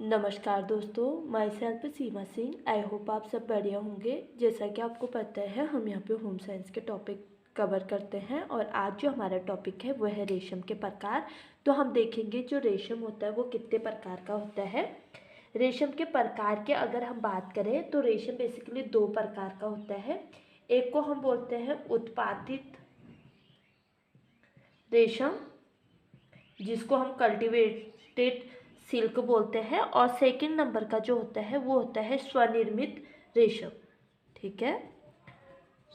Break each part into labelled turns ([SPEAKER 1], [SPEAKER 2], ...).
[SPEAKER 1] नमस्कार दोस्तों, my self Seema Singh. I hope आप सब बढ़िया होंगे। जैसा कि आपको पता है, हम यहाँ पे होम साइंस के टॉपिक कवर करते हैं और आज जो हमारा टॉपिक है वो है रेशम के प्रकार। तो हम देखेंगे जो रेशम होता है वो कितने प्रकार का होता है। रेशम के प्रकार के अगर हम बात करें तो रेशम बेसिकली दो प्रकार का होता है। एक को हम बोलते हैं उत्पादित रेशम, जिसको हम कल्टिवेटेड सिल्क बोलते हैं, और सेकंड नंबर का जो होता है वो होता है स्वनिर्मित रेशम। ठीक है,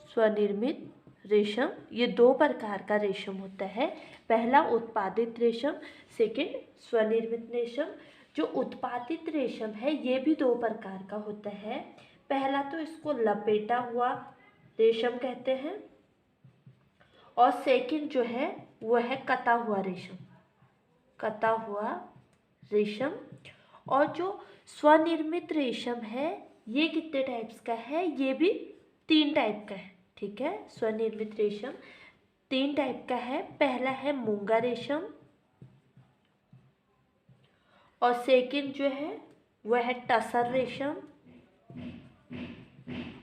[SPEAKER 1] स्वनिर्मित रेशम, ये दो प्रकार का रेशम होता है। पहला उत्पादित रेशम, सेकंड स्वनिर्मित रेशम। जो उत्पादित रेशम है ये भी दो प्रकार का होता है। पहला तो इसको लपेटा हुआ रेशम कहते हैं, और सेकंड जो है वो है कता हुआ रेशम, कता हुआ रेशम। और जो स्वनिर्मित रेशम है ये कितने टाइप्स का है, ये भी 3 टाइप का है। ठीक है, स्वनिर्मित रेशम 3 टाइप का है। पहला है मूंगा रेशम, और सेकंड जो है वह है टसर रेशम,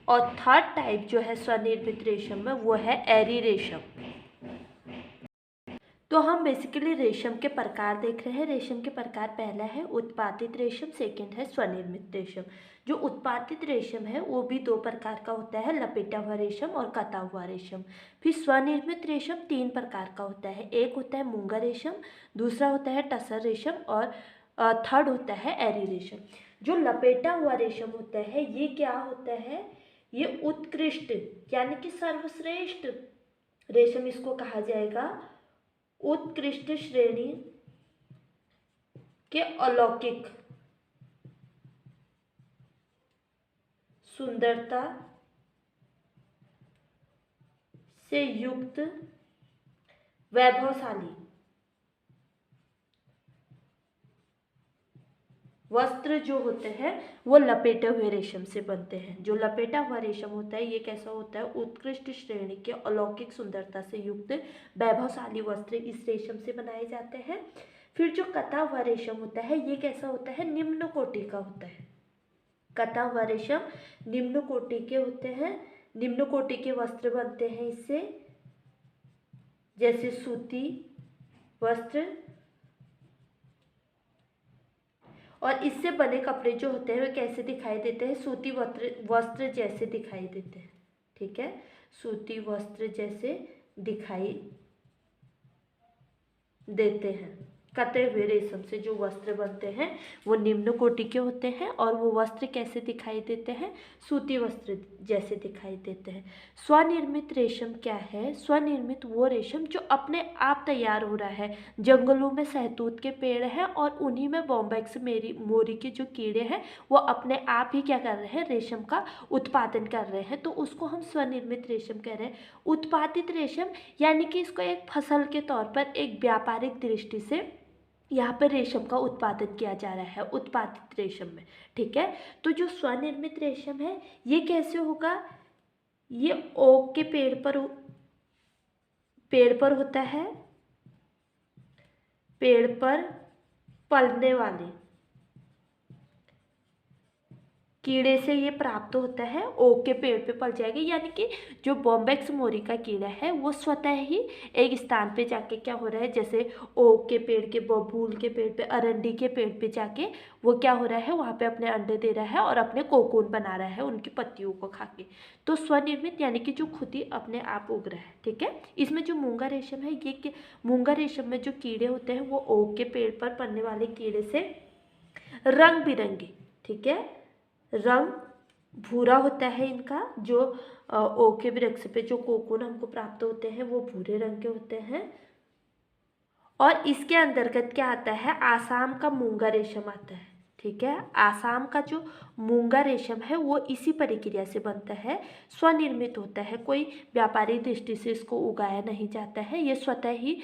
[SPEAKER 1] और थर्ड टाइप जो है स्वनिर्मित रेशम में वो है एरी रेशम। तो हम बेसिकली रेशम के प्रकार देख रहे हैं। रेशम के प्रकार, पहला है उत्पादित रेशम, सेकंड है स्वनिर्मित रेशम। जो उत्पादित रेशम है वो भी दो प्रकार का होता है, लपेटा हुआ रेशम और कता हुआ रेशम। फिर स्वनिर्मित रेशम 3 प्रकार का होता है। एक होता है मूंगा रेशम, दूसरा होता है टसर रेशम, और थर्ड होता है एरी रेशम। जो लपेटा हुआ रेशम होता है ये क्या होता है, ये उत्कृष्ट यानी कि सर्वश्रेष्ठ रेशम इसको कहा जाएगा। उत्कृष्ट श्रेणी के अलौकिक सुंदरता से युक्त वैभवशाली वस्त्र जो होते हैं वो लपेटे हुए रेशम से बनते हैं। जो लपेटा हुआ रेशम होता है ये कैसा होता है, उत्कृष्ट श्रेणी के अलौकिक सुंदरता से युक्त वैभवशाली वस्त्र इस रेशम से बनाए जाते हैं। फिर जो कता हुआ रेशम होता है ये कैसा होता है, निम्न कोटि का होता है। कता हुआ रेशम निम्न कोटि के होते हैं, निम्न कोटि के वस्त्र बनते हैं इससे, जैसे सूती वस्त्र। और इससे बने कपड़े जो होते हैं वे कैसे दिखाई देते हैं, सूती वस्त्र जैसे दिखाई देते हैं। ठीक है, सूती वस्त्र जैसे दिखाई देते हैं। कते हुए रेशम से जो वस्त्र बनते हैं वो निम्न कोटि के होते हैं, और वो वस्त्र कैसे दिखाई देते हैं, सूती वस्त्र जैसे दिखाई देते हैं। स्वनिर्मित रेशम क्या है, स्वनिर्मित वो रेशम जो अपने आप तैयार हो रहा है। जंगलों में सहतूत के पेड़ हैं और उन्हीं में बॉम्बैक्स मोरी के जो कीड़े हैं वो अपने आप ही क्या कर रहे हैं, रेशम का उत्पादन कर रहे हैं, तो उसको हम स्वनिर्मित रेशम कह रहे हैं। उत्पादित रेशम यानी कि इसको एक फसल के तौर पर एक व्यापारिक दृष्टि से यहाँ पर रेशम का उत्पादन किया जा रहा है उत्पादित रेशम में। ठीक है, तो जो स्वनिर्मित रेशम है ये कैसे होगा, ये ओक के पेड़ पर होता है, पेड़ पर पलने वाले कीड़े से ये प्राप्त होता है। ओक के पेड़ पे पल जाएगा, यानी कि जो बॉम्बैक्स मोरी का कीड़ा है वो स्वतः ही एक स्थान पे जाके क्या हो रहा है, जैसे ओक के पेड़ के, बबूल के पेड़ पे, अरंडी के पेड़ पे जाके वो क्या हो रहा है, वहाँ पे अपने अंडे दे रहा है और अपने कोकून बना रहा है उनकी पत्तियों को खा के। तो स्वनिर्मित यानी कि जो खुद ही अपने आप उग रहा है। ठीक है, इसमें जो मूंगा रेशम है ये मूंगा रेशम में जो कीड़े होते हैं वो ओक के पेड़ पर पलने वाले कीड़े से रंग बिरंगे, ठीक है, रंग भूरा होता है इनका। जो ओक के वृक्ष पे जो कोकून हमको प्राप्त होते हैं वो भूरे रंग के होते हैं। और इसके अंतर्गत क्या आता है, आसाम का मूंगा रेशम आता है। ठीक है, आसाम का जो मूंगा रेशम है वो इसी प्रक्रिया से बनता है, स्वनिर्मित होता है, कोई व्यापारिक दृष्टि से इसको उगाया नहीं जाता है, ये स्वतः ही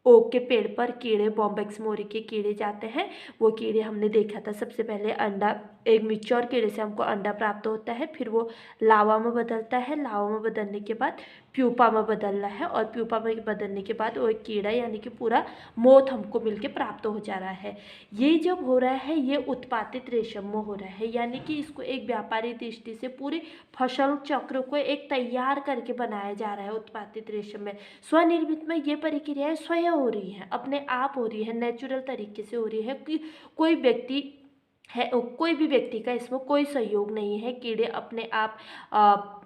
[SPEAKER 1] ओक के पेड़ पर कीड़े, बॉम्बेक्स मोरी के कीड़े जाते हैं। वो कीड़े हमने देखा था सबसे पहले अंडा, एक मिच्योर कीड़े से हमको अंडा प्राप्त होता है, फिर वो लावा में बदलता है, लावा में बदलने के बाद प्यूपा में बदल रहा है, और प्यूपा में बदलने के बाद वो एक कीड़ा यानी कि पूरा मोथ हमको मिलके प्राप्त हो जा रहा है। ये जब हो रहा है ये उत्पादित रेशम में हो रहा है, यानी कि इसको एक व्यापारी दृष्टि से पूरी फसल चक्र को एक तैयार करके बनाया जा रहा है। उत्पादित रेशम में स्वनिर्मित में ये प्रक्रियाएं स्वयं हो रही हैं, अपने आप हो रही है, नेचुरल तरीके से हो रही है कि कोई व्यक्ति है, कोई भी व्यक्ति का इसमें कोई सहयोग नहीं है। कीड़े अपने आप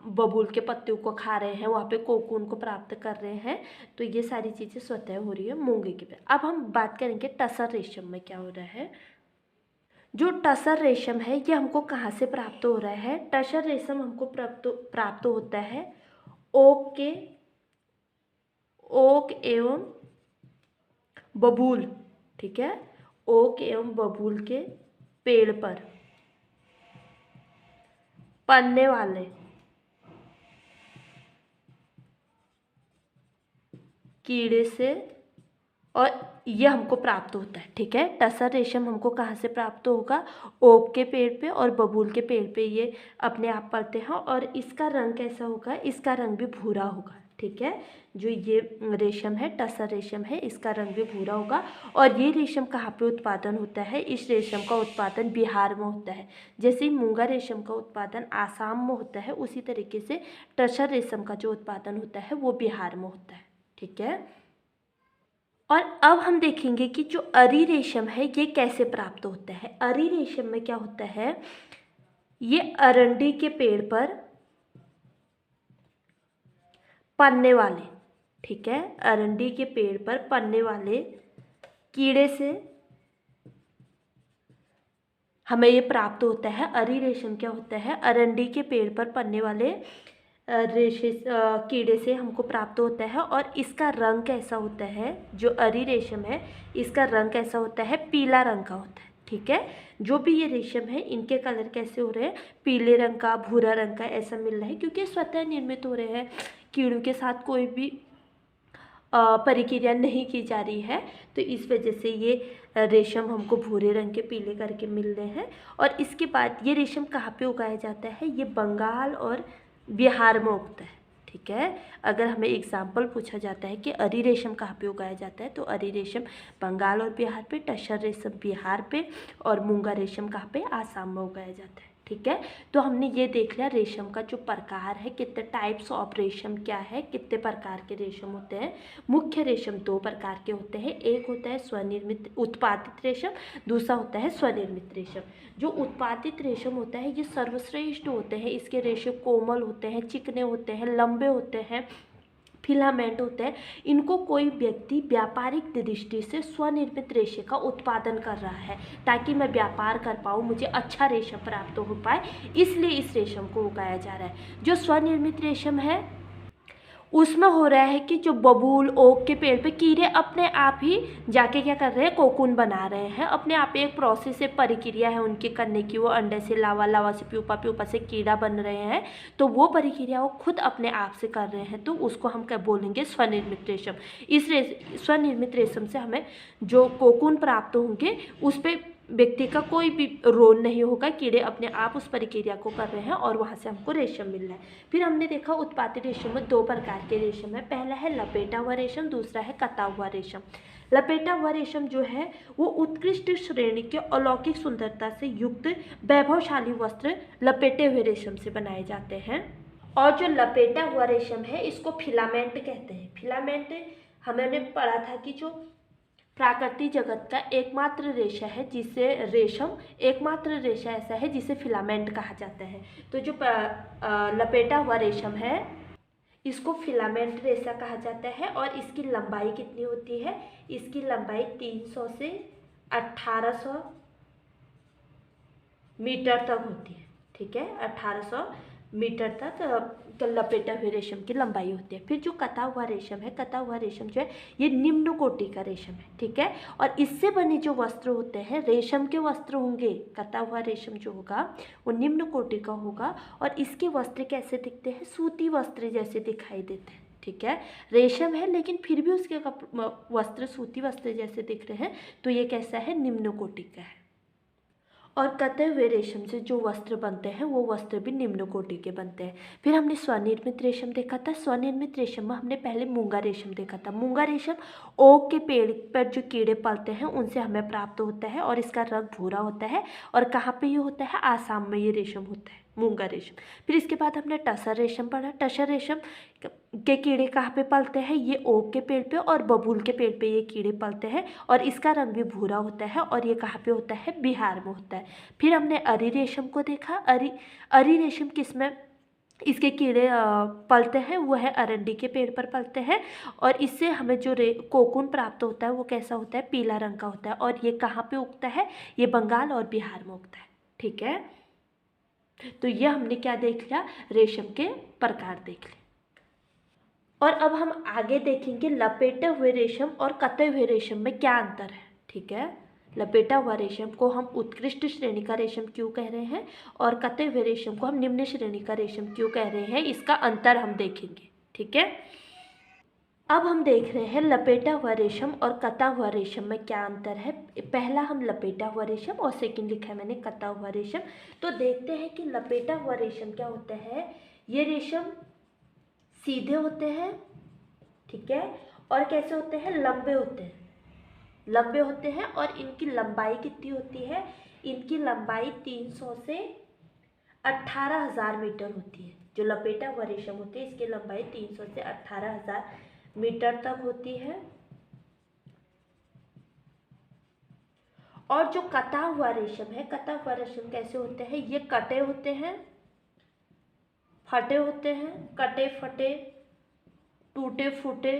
[SPEAKER 1] बबूल के पत्तों को खा रहे हैं, वहाँ पे कोकून को प्राप्त कर रहे हैं। तो ये सारी चीज़ें स्वतः हो रही है मूंगे की। अब हम बात करेंगे टसर रेशम में क्या हो रहा है। जो टसर रेशम है ये हमको कहाँ से प्राप्त हो रहा है। टसर रेशम हमको प्राप्त होता है ओक एवं बबूल, ठीक है, ओक एवं बबूल के पेड़ पर पनने वाले कीड़े से, और ये हमको प्राप्त होता है, ठीक है। टसर रेशम हमको कहाँ से प्राप्त होगा, ओक के पेड़ पे और बबूल के पेड़ पे ये अपने आप पलते हैं। और इसका रंग कैसा होगा, इसका रंग भी भूरा होगा, ठीक है। जो ये रेशम है, टसर रेशम है, इसका रंग भी भूरा होगा। और ये रेशम कहाँ पे उत्पादन होता है, इस रेशम का उत्पादन बिहार में होता है। जैसे मूंगा रेशम का उत्पादन आसाम में होता है, उसी तरीके से टसर रेशम का जो उत्पादन होता है वो बिहार में होता है, ठीक है। और अब हम देखेंगे कि जो अरी रेशम है ये कैसे प्राप्त होता है। अरी रेशम में क्या होता है, ये अरंडी के पेड़ पर पनने वाले, ठीक है, अरंडी के पेड़ पर पनने वाले कीड़े से हमें ये प्राप्त होता है। अरी रेशम क्या होता है, अरंडी के पेड़ पर पनने वाले कीड़े से हमको प्राप्त होता है। और इसका रंग कैसा होता है, जो अरी रेशम है इसका रंग कैसा होता है, पीला रंग का होता है, ठीक है। जो भी ये रेशम है इनके कलर कैसे हो रहे हैं, पीले रंग का, भूरा रंग का ऐसा मिल रहा है, क्योंकि स्वतः निर्मित हो रहे हैं, कीड़ों के साथ कोई भी प्रक्रिया नहीं की जा रही है। तो इस वजह से ये रेशम हमको भूरे रंग के, पीले करके मिल रहे हैं। और इसके बाद ये रेशम कहाँ पे उगाया जाता है, ये बंगाल और बिहार में उगता है, ठीक है। अगर हमें एग्जाम्पल पूछा जाता है कि अरी रेशम कहाँ पे उगाया जाता है, तो अरी रेशम बंगाल और बिहार पे, टसर रेशम बिहार पे, और मूंगा रेशम कहाँ पे, आसाम में उगाया जाता है, ठीक है। तो हमने ये देख लिया रेशम का जो प्रकार है, कितने टाइप्स ऑफ रेशम क्या है, कितने प्रकार के रेशम होते हैं। मुख्य रेशम दो प्रकार के होते हैं, एक होता है स्वनिर्मित उत्पादित रेशम, दूसरा होता है स्वनिर्मित रेशम। जो उत्पादित रेशम होता है ये सर्वश्रेष्ठ होते हैं, इसके रेशे कोमल होते हैं, चिकने होते हैं, लंबे होते हैं, फिलामेंट होते हैं। इनको कोई व्यक्ति व्यापारिक दृष्टि से स्वनिर्मित रेशे का उत्पादन कर रहा है, ताकि मैं व्यापार कर पाऊँ, मुझे अच्छा रेशम प्राप्त हो पाए, इसलिए इस रेशम को उगाया जा रहा है। जो स्वनिर्मित रेशम है उसमें हो रहा है कि जो बबूल, ओक के पेड़ पे कीड़े अपने आप ही जाके क्या कर रहे हैं, कोकून बना रहे हैं, अपने आप एक प्रोसेस से, प्रक्रिया है उनके करने की। वो अंडे से लावा, लावा से प्यूपा, प्यूपा से कीड़ा बन रहे हैं, तो वो प्रक्रिया वो खुद अपने आप से कर रहे हैं, तो उसको हम क्या बोलेंगे, स्वनिर्मित रेशम। इस स्वनिर्मित रेशम से हमें जो कोकून प्राप्त होंगे उस पर व्यक्ति का कोई भी रोल नहीं होगा, कीड़े अपने आप उस प्रक्रिया को कर रहे हैं और वहाँ से हमको रेशम मिल रहा है। फिर हमने देखा उत्पादित रेशम में दो प्रकार के रेशम है, पहला है लपेटा हुआ रेशम, दूसरा है कटा हुआ रेशम। लपेटा हुआ रेशम जो है वो उत्कृष्ट श्रेणी के अलौकिक सुंदरता से युक्त वैभवशाली वस्त्र लपेटे हुए रेशम से बनाए जाते हैं। और जो लपेटा हुआ रेशम है इसको फिलामेंट कहते हैं। फिलामेंट हमने पढ़ा था कि जो प्राकृतिक जगत का एकमात्र रेशा है, जिसे रेशम एकमात्र रेशा ऐसा है जिसे फिलामेंट कहा जाता है। तो जो लपेटा हुआ रेशम है इसको फिलामेंट रेशा कहा जाता है। और इसकी लंबाई कितनी होती है, इसकी लंबाई 300 से 1800 मीटर तक होती है, ठीक है, 1800 मीटर तक लपेटा हुए रेशम की लंबाई होती है। फिर जो कटा हुआ रेशम है, कटा हुआ रेशम जो है ये निम्न कोटि का रेशम है, ठीक है। और इससे बने जो वस्त्र होते हैं, रेशम के वस्त्र होंगे, कटा हुआ रेशम जो होगा वो निम्न कोटि का होगा। और इसके वस्त्र कैसे दिखते हैं, सूती वस्त्र जैसे दिखाई देते हैं, ठीक है, रेशम है लेकिन फिर भी उसके वस्त्र सूती वस्त्र जैसे दिख रहे हैं, तो ये कैसा है, निम्न कोटि का है। और कते हुए रेशम से जो वस्त्र बनते हैं वो वस्त्र भी निम्न कोटि के बनते हैं। फिर हमने स्वनिर्मित रेशम देखा था। स्वनिर्मित रेशम में हमने पहले मूंगा रेशम देखा था। मूंगा रेशम ओक के पेड़ पर जो कीड़े पलते हैं उनसे हमें प्राप्त होता है और इसका रंग भूरा होता है। और कहाँ पे ये होता है, आसाम में ये रेशम होता है, मूंगा रेशम। फिर इसके बाद हमने टसर रेशम पढ़ा। टसर रेशम के कीड़े कहाँ पे पलते हैं, ये ओक के पेड़ पे और बबूल के पेड़ पे ये कीड़े पलते हैं और इसका रंग भी भूरा होता है और ये कहाँ पे होता है, बिहार में होता है। फिर हमने अरी रेशम को देखा। अरी रेशम किसमें इसके कीड़े पलते हैं, वो है अरंडी के पेड़ पर पलते हैं और इससे हमें जो कोकून प्राप्त होता है वो कैसा होता है, पीला रंग का होता है। और ये कहाँ पे उगता है, ये बंगाल और बिहार में उगता है। ठीक है, तो ये हमने क्या देख लिया, रेशम के प्रकार देख लिए। और अब हम आगे देखेंगे लपेटे हुए रेशम और कते हुए रेशम में क्या अंतर है। ठीक है, लपेटा हुआ रेशम को हम उत्कृष्ट श्रेणी का रेशम क्यों कह रहे हैं और कते हुए रेशम को हम निम्न श्रेणी का रेशम क्यों कह रहे हैं, इसका अंतर हम देखेंगे। ठीक है, अब हम देख रहे हैं लपेटा हुआ रेशम और कता हुआ रेशम में क्या अंतर है। पहला हम लपेटा हुआ रेशम और सेकंड लिखा है मैंने कता हुआ रेशम। तो देखते हैं कि लपेटा हुआ रेशम क्या होता है। ये रेशम सीधे होते हैं, ठीक है, और कैसे होते हैं, लंबे होते हैं, लंबे होते हैं। और इनकी लंबाई कितनी होती है, इनकी लंबाई 300 से 18,000 मीटर होती है। जो लपेटा हुआ रेशम होते हैं इसकी लंबाई 300 से 18,000 मीटर तक होती है। और जो कटा हुआ रेशम है, कटा हुआ रेशम कैसे होते हैं, ये कटे होते हैं, फटे होते हैं, कटे फटे, टूटे फूटे,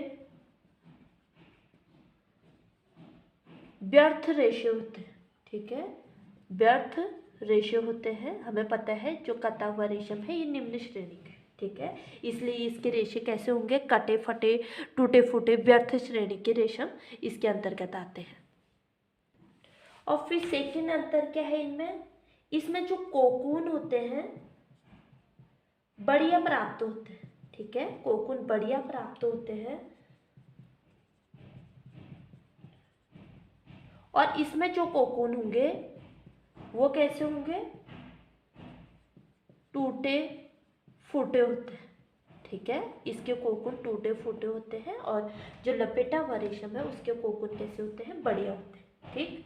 [SPEAKER 1] व्यर्थ रेशे होते हैं। ठीक है, व्यर्थ रेशे होते हैं। हमें पता है जो कटा हुआ रेशम है ये निम्न श्रेणी का है। ठीक है, इसलिए इसके रेशे कैसे होंगे, कटे फटे, टूटे फूटे, व्यर्थ श्रेणी के रेशम इसके अंतर्गत आते हैं। और फिर सेकंड अंतर क्या है इनमें, इसमें जो कोकून होते हैं बढ़िया प्राप्त होते हैं। ठीक है, कोकून बढ़िया प्राप्त होते हैं। और इसमें जो कोकून होंगे वो कैसे होंगे, टूटे फूटे होते हैं। ठीक है, इसके कोकून टूटे फूटे होते हैं और जो लपेटा हुआ रेशम है उसके कोकून कैसे होते हैं, बढ़िया होते हैं। ठीक,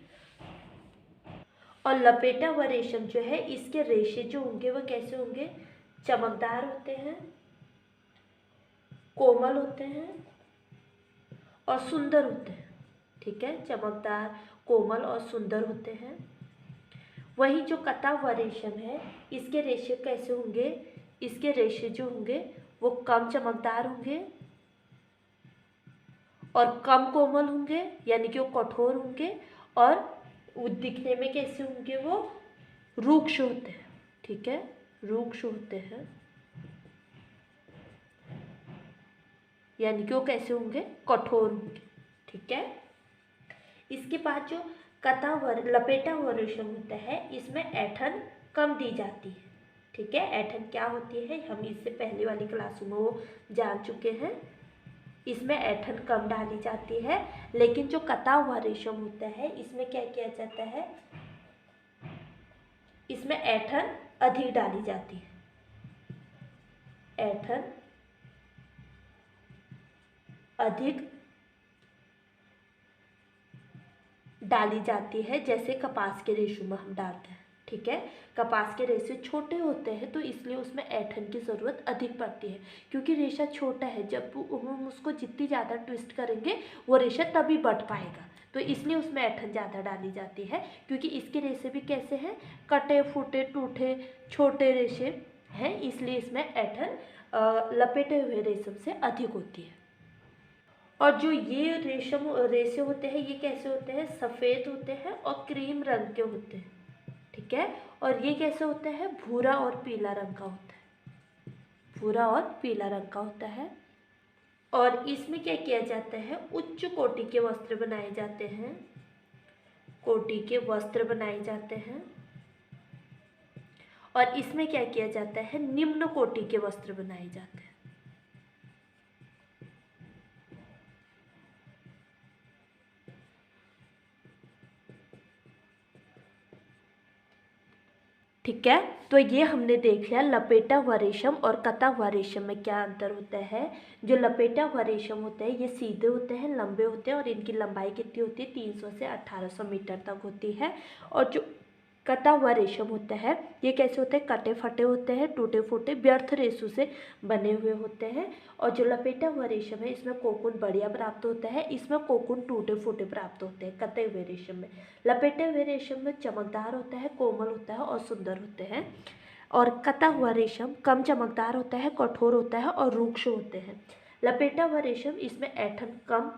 [SPEAKER 1] और लपेटा हुआ रेशम जो है इसके रेशे जो होंगे वो कैसे होंगे, चमकदार होते हैं, कोमल होते हैं और सुंदर होते हैं। ठीक है, चमकदार, कोमल और सुंदर होते हैं। वही जो कटा हुआ रेशम है इसके रेशे कैसे होंगे, इसके रेशे जो होंगे वो कम चमकदार होंगे और कम कोमल होंगे, यानी कि वो कठोर होंगे और वो दिखने में कैसे होंगे, वो रूक्ष होते हैं। ठीक है, रूक्ष होते हैं, यानी कि वो कैसे होंगे, कठोर होंगे। ठीक है, इसके बाद जो कटा हुआ लपेटा हुआ रेशम होता है इसमें ऐंठन कम दी जाती है। ठीक है, ऐंठन क्या होती है हम इससे पहले वाली क्लासों में वो जान चुके हैं। इसमें ऐंठन कम डाली जाती है, लेकिन जो कटा हुआ रेशम होता है इसमें क्या किया जाता है, इसमें ऐंठन अधिक डाली जाती है। ऐंठन अधिक डाली जाती है, जैसे कपास के रेशों में हम डालते हैं। ठीक है, कपास के रेशे छोटे होते हैं तो इसलिए उसमें ऐंठन की ज़रूरत अधिक पड़ती है, क्योंकि रेशा छोटा है, जब हम उसको जितनी ज़्यादा ट्विस्ट करेंगे वो रेशा तभी बढ़ पाएगा, तो इसलिए उसमें ऐंठन ज़्यादा डाली जाती है। क्योंकि इसके रेशे भी कैसे हैं, कटे फूटे टूटे छोटे रेशे हैं, इसलिए इसमें ऐंठन लपेटे हुए रेशम से अधिक होती है। और जो ये रेशे होते हैं ये कैसे होते हैं, सफ़ेद होते हैं और क्रीम रंग के होते हैं। ठीक है, और ये कैसे होता है, भूरा और पीला रंग का होता है, भूरा और पीला रंग का होता है। और इसमें क्या किया जाता है, उच्च कोटि के वस्त्र बनाए जाते हैं, कोटि के वस्त्र बनाए जाते हैं। और इसमें क्या किया जाता है, निम्न कोटि के वस्त्र बनाए जाते हैं। ठीक है, तो ये हमने देख लिया लपेटा हुआ रेशम और कता हुआ रेशम में क्या अंतर होता है। जो लपेटा हुआ रेशम होता है ये सीधे होते हैं, लंबे होते हैं और इनकी लंबाई कितनी होती है 300 से 1800 मीटर तक होती है। और जो कटा हुआ रेशम होता है ये कैसे होते हैं, कटे फटे होते हैं, टूटे फूटे व्यर्थ रेशों से बने हुए होते हैं। और जो लपेटा हुआ रेशम है इसमें कोकून बढ़िया प्राप्त होता है, इसमें कोकून टूटे फूटे प्राप्त होते हैं कटे हुए रेशम में। लपेटे हुए रेशम में चमकदार होता है, कोमल होता है और सुंदर होते हैं। और कटा हुआ रेशम कम चमकदार होता है, कठोर होता है और रूक्ष होते हैं। लपेटा हुआ रेशम इसमें ऐंठन कम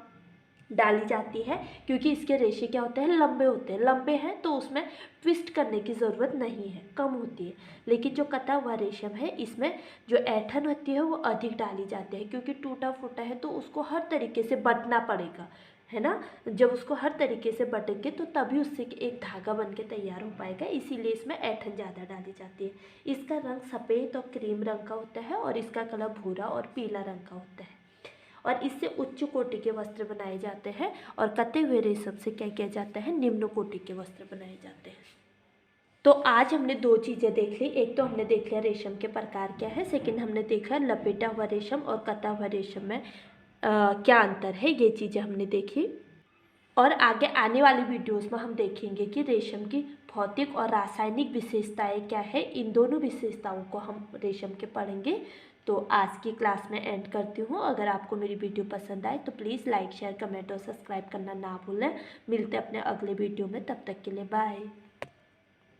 [SPEAKER 1] डाली जाती है क्योंकि इसके रेशे क्या होते हैं, लंबे होते हैं। लंबे हैं तो उसमें ट्विस्ट करने की ज़रूरत नहीं है, कम होती है। लेकिन जो कटा हुआ रेशम है इसमें जो ऐंठन होती है वो अधिक डाली जाती है क्योंकि टूटा फूटा है तो उसको हर तरीके से बटना पड़ेगा, है ना। जब उसको हर तरीके से बटेंगे तो तभी उससे एक धागा बन के तैयार हो पाएगा, इसीलिए इसमें ऐंठन ज़्यादा डाली जाती है। इसका रंग सफ़ेद और क्रीम रंग का होता है और इसका कलर भूरा और पीला रंग का होता है। और इससे उच्च कोटि के वस्त्र बनाए जाते हैं और कते हुए रेशम से क्या किया जाता है, निम्न कोटि के वस्त्र बनाए जाते हैं। तो आज हमने दो चीज़ें देख ली, एक तो हमने देख लिया रेशम के प्रकार क्या है, सेकंड हमने देखा लपेटा हुआ रेशम और कटा हुआ रेशम में क्या अंतर है, ये चीज़ें हमने देखी। और आगे आने वाली वीडियोस में हम देखेंगे कि रेशम की भौतिक और रासायनिक विशेषताएं क्या है, इन दोनों विशेषताओं को हम रेशम के पढ़ेंगे। तो आज की क्लास में एंड करती हूँ। अगर आपको मेरी वीडियो पसंद आए तो प्लीज़ लाइक शेयर कमेंट और सब्सक्राइब करना ना भूलें। मिलते हैं अपने अगले वीडियो में, तब तक के लिए बाय।